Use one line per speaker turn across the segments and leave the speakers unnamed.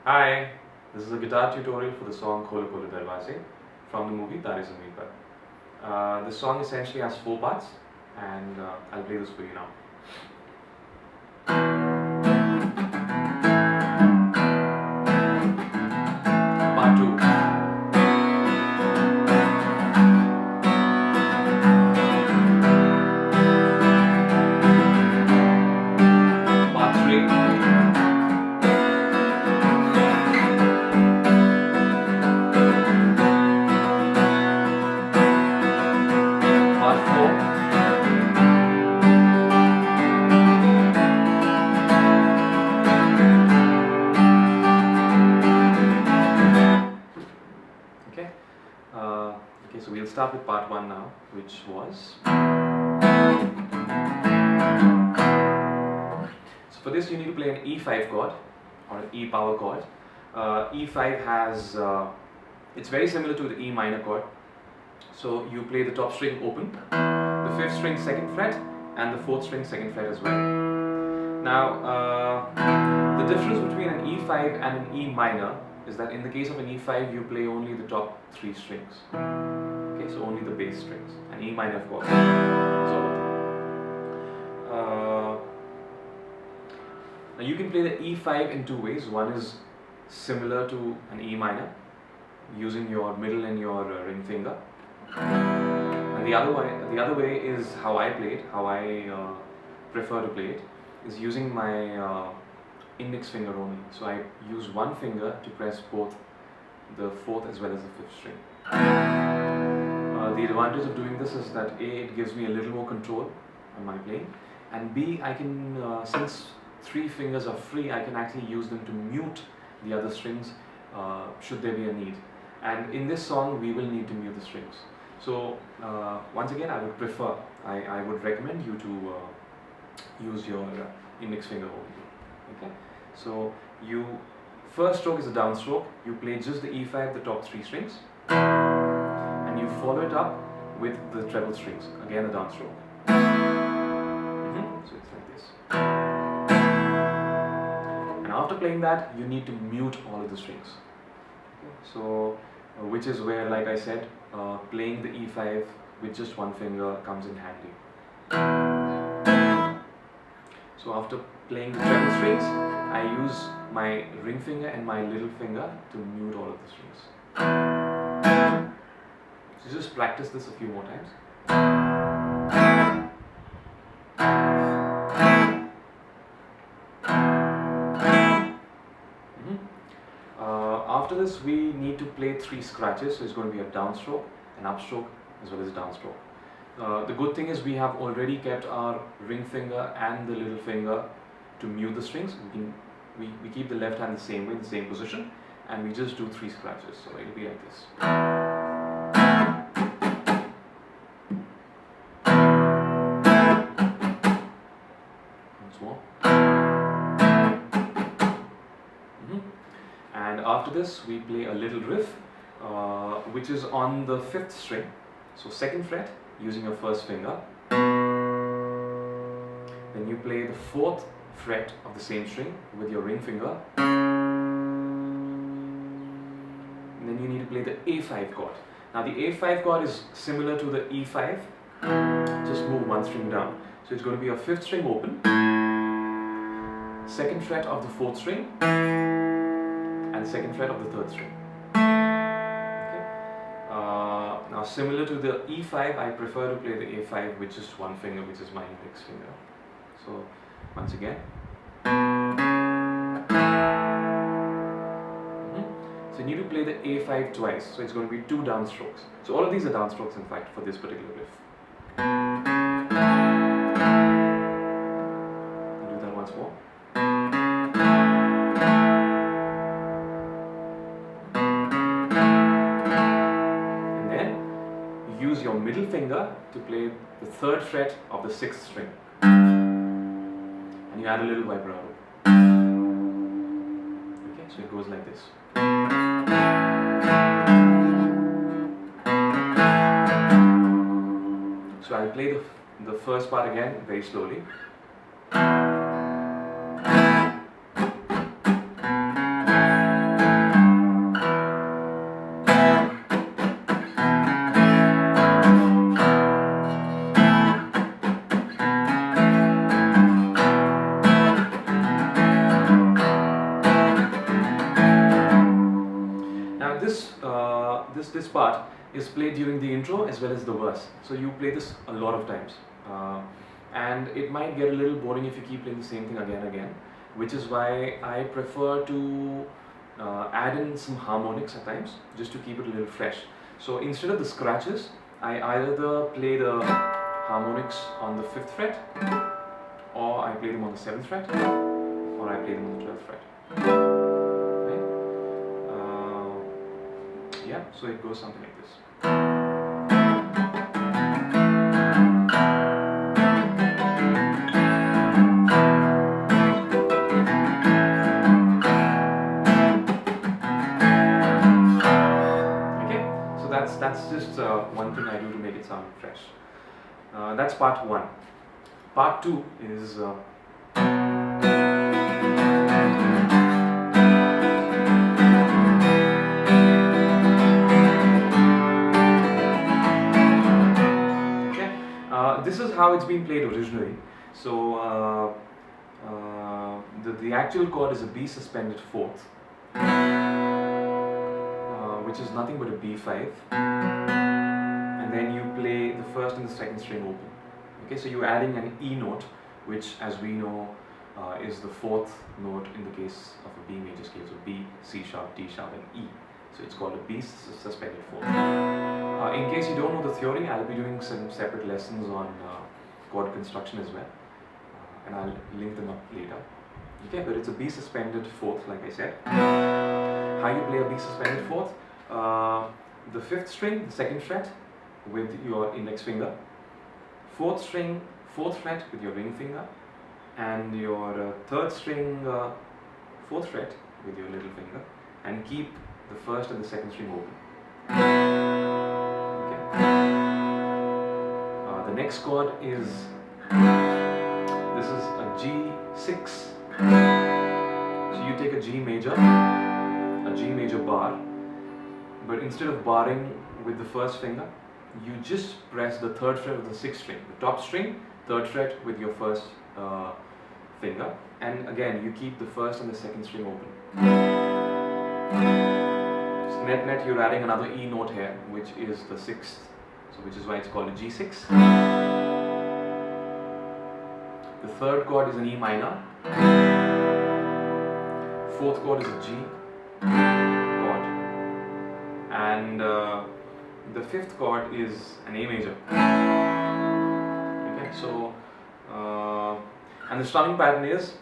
Hi, this is a guitar tutorial for the song Kholo Kholo from the movie Taare Zameen. The song essentially has 4 parts and I'll play this for you now. Part 2. Part 3. Part 4. Okay, so we'll start with part 1 now, which was. So for this you need to play an E5 chord or an E power chord. E5 has, it's very similar to the E minor chord. So you play the top string open, the 5th string 2nd fret and the 4th string 2nd fret as well. Now the difference between an E5 and an E minor is that in the case of an E5 you play only the top 3 strings. Okay, so only the bass strings. An E minor of course is all of them. Now you can play the E5 in 2 ways. One is similar to an E minor, using your middle and your ring finger. And the other way is how I play it, how I prefer to play it, is using my index finger only. So I use one finger to press both the 4th as well as the 5th string. The advantage of doing this is that A, it gives me a little more control on my playing, and B, I can, since 3 fingers are free, I can actually use them to mute the other strings should there be a need. And in this song we will need to mute the strings. So once again, I would prefer, I would recommend you to use your index finger only. Okay, so first stroke is a downstroke. You play just the E5, the top 3 strings, and you follow it up with the treble strings, again a downstroke. So it's like this. And after playing that, you need to mute all of the strings. Okay, so which is where, like I said, playing the E5 with just one finger comes in handy. So after playing the treble strings, I use my ring finger and my little finger to mute all of the strings. So just practice this a few more times. After this, we need to play 3 scratches. So it's going to be a downstroke, an upstroke, as well as a downstroke. The good thing is we have already kept our ring finger and the little finger to mute the strings. We keep the left hand the same way, in the same position, and we just do 3 scratches. So it'll be like this. Once more. And after this, we play a little riff, which is on the 5th string. So 2nd fret, using your 1st finger. Then you play the 4th fret of the same string with your ring finger. And then you need to play the A5 chord. Now the A5 chord is similar to the E5, just move 1 string down. So it's going to be a 5th string open, 2nd fret of the 4th string, and 2nd fret of the 3rd string. Okay. Now similar to the E5, I prefer to play the A5 with just one finger, which is my index finger. So once again. So you need to play the A5 twice, so it's going to be 2 downstrokes. So all of these are downstrokes in fact for this particular riff. Do that once more. Use your middle finger to play the 3rd fret of the 6th string, and you add a little vibrato. Okay, so it goes like this. So I'll play the first part again very slowly. this part is played during the intro as well as the verse. So you play this a lot of times, and it might get a little boring if you keep playing the same thing again and again, which is why I prefer to add in some harmonics at times, just to keep it a little fresh. So instead of the scratches, I either play the harmonics on the 5th fret, or I play them on the 7th fret, or I play them on the 12th fret. Okay? Yeah, so it goes something like this. That's just one thing I do to make it sound fresh. That's part 1. Part 2 is this is how it's been played originally. So the actual chord is a B suspended 4th. Which is nothing but a B5, and then you play the 1st and the 2nd string open. Okay, so you're adding an E note, which, as we know, is the 4th note in the case of a B major scale. So B, C sharp, D sharp, and E. So it's called a B suspended 4th. In case you don't know the theory, I'll be doing some separate lessons on chord construction as well, and I'll link them up later. Okay, but it's a B suspended 4th, like I said. How you play a B suspended 4th? The 5th string, the 2nd fret with your index finger, 4th string, 4th fret with your ring finger, and your 3rd string, 4th fret with your little finger, and keep the 1st and the 2nd string open. Okay. The next chord is, this is a G6. So you take a G major bar, but instead of barring with the 1st finger, you just press the 3rd fret of the 6th string, the top string, 3rd fret with your 1st finger, and again you keep the 1st and the 2nd string open. So net you're adding another E note here, which is the 6th, so which is why it's called a G6. The 3rd chord is an E minor, 4th chord is a G chord, and the 5th chord is an A major. Okay, so and the strumming pattern is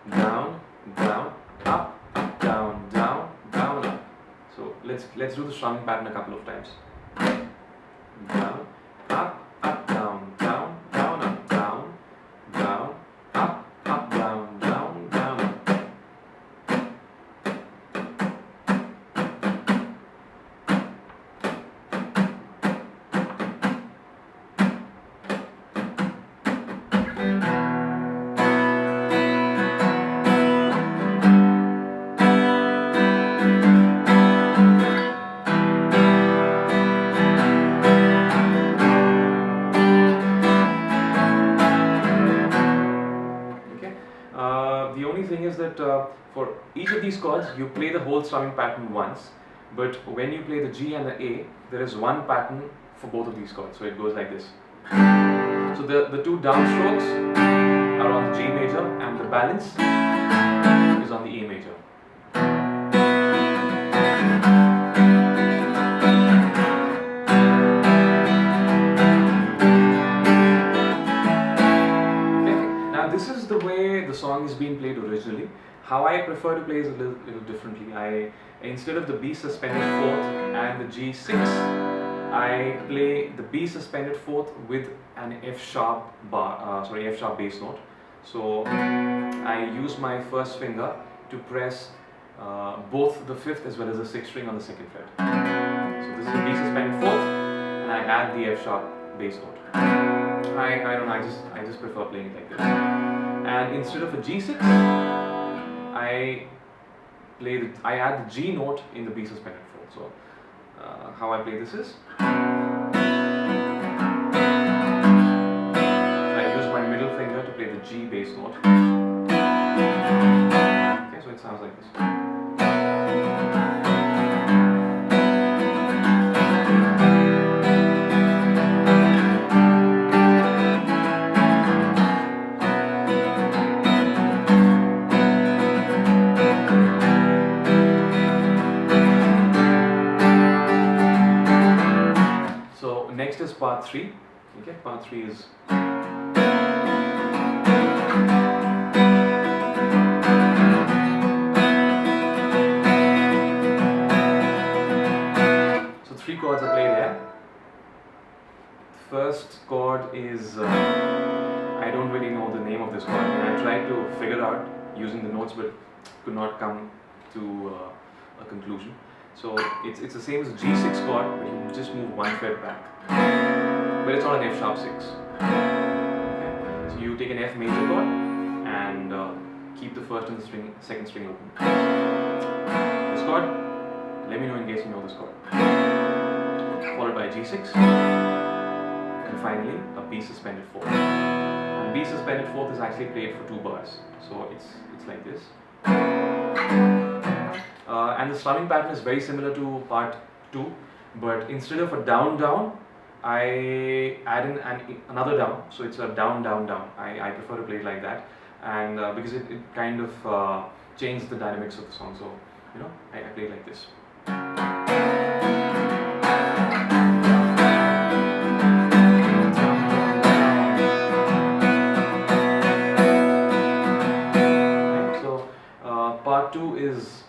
down, down, up, up, down, down, down, up. So let's do the strumming pattern a couple of times. Down, up, up, down, down, down, up, down, down, up, up, down, down, down, up. The only thing is that for each of these chords, you play the whole strumming pattern once, but when you play the G and the A, there is one pattern for both of these chords, so it goes like this. So the two downstrokes are on the G major, and the balance is on the A major. This is the way the song is being played originally. How I prefer to play is a little differently. Instead of the B suspended 4th and the G6, I play the B suspended 4th with an F sharp bass note. So I use my 1st finger to press both the 5th as well as the 6th string on the 2nd fret. So this is a B suspended 4th, and I add the F sharp bass note. I don't know, I just prefer playing it like this. And instead of a G6, I add the G note in the B suspended 4th. So how I play this is, I use my middle finger to play the G bass note. Okay, so it sounds like this. part 3. Okay, part 3 is. So 3 chords are played here. First chord is, I don't really know the name of this chord, and I tried to figure out using the notes but could not come to a conclusion. So it's the same as a G6 chord, but you just move 1 fret back. But it's not an F sharp 6. Okay. So you take an F major chord and keep the first and the second string open. This chord, let me know in case you know this chord. Followed by G6. And finally, a B suspended 4th. And B suspended 4th is actually played for 2 bars. So it's like this. And the strumming pattern is very similar to part 2, but instead of a down down, I add in another down. So it's a down down down. I prefer to play it like that, and because it kind of changes the dynamics of the song. So I play it like this. Part 2 is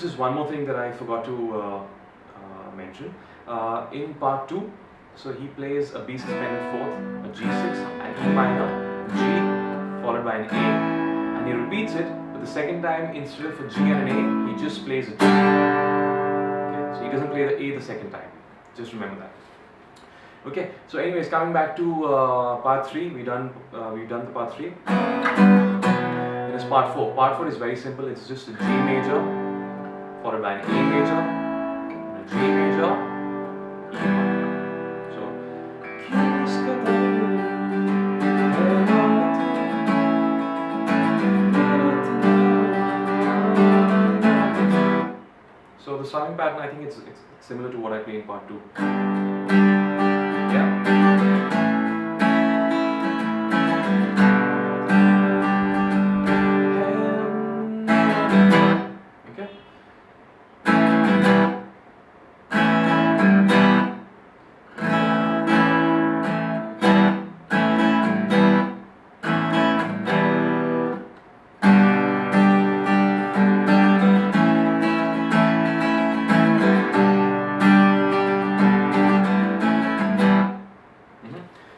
just one more thing that I forgot to mention. In part 2, so he plays a B suspended 4th, a G6, an E minor, G, followed by an A, and he repeats it, but the second time instead of a G and an A, he just plays a G. Okay, so he doesn't play the A the second time. Just remember that. Okay, so anyways, coming back to part 3, we've done the part 3. Then it's part 4. Part 4 is very simple. It's just a G major, followed by an A major, and a G major, E minor. So the strumming pattern, I think it's similar to what I play in part 2. Yeah. Okay.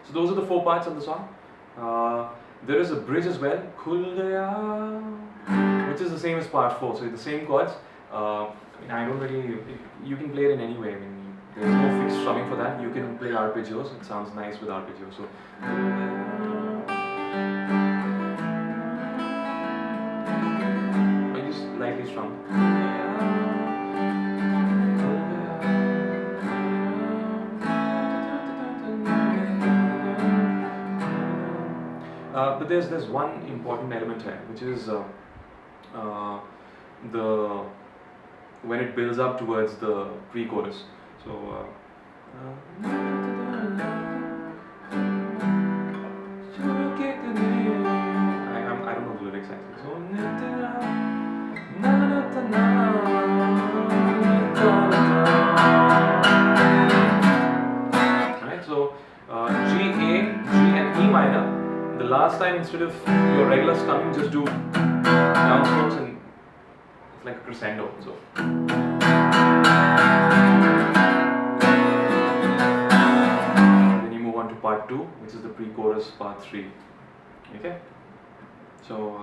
So those are the 4 parts of the song. There is a bridge as well, which is the same as part 4. So the same chords. I don't really. You can play it in any way. I mean, there's no fixed strumming for that. You can play arpeggios. It sounds nice with arpeggios. So. I just lightly strum. But there's one important element here, which is when it builds up towards the pre-chorus. So I don't know the lyrics actually. So right. So G, A, G, and E minor. The last time, instead of your regular strumming, just do down strokes and it's like a crescendo. So then you move on to part 2, which is the pre-chorus, part 3. Okay. So.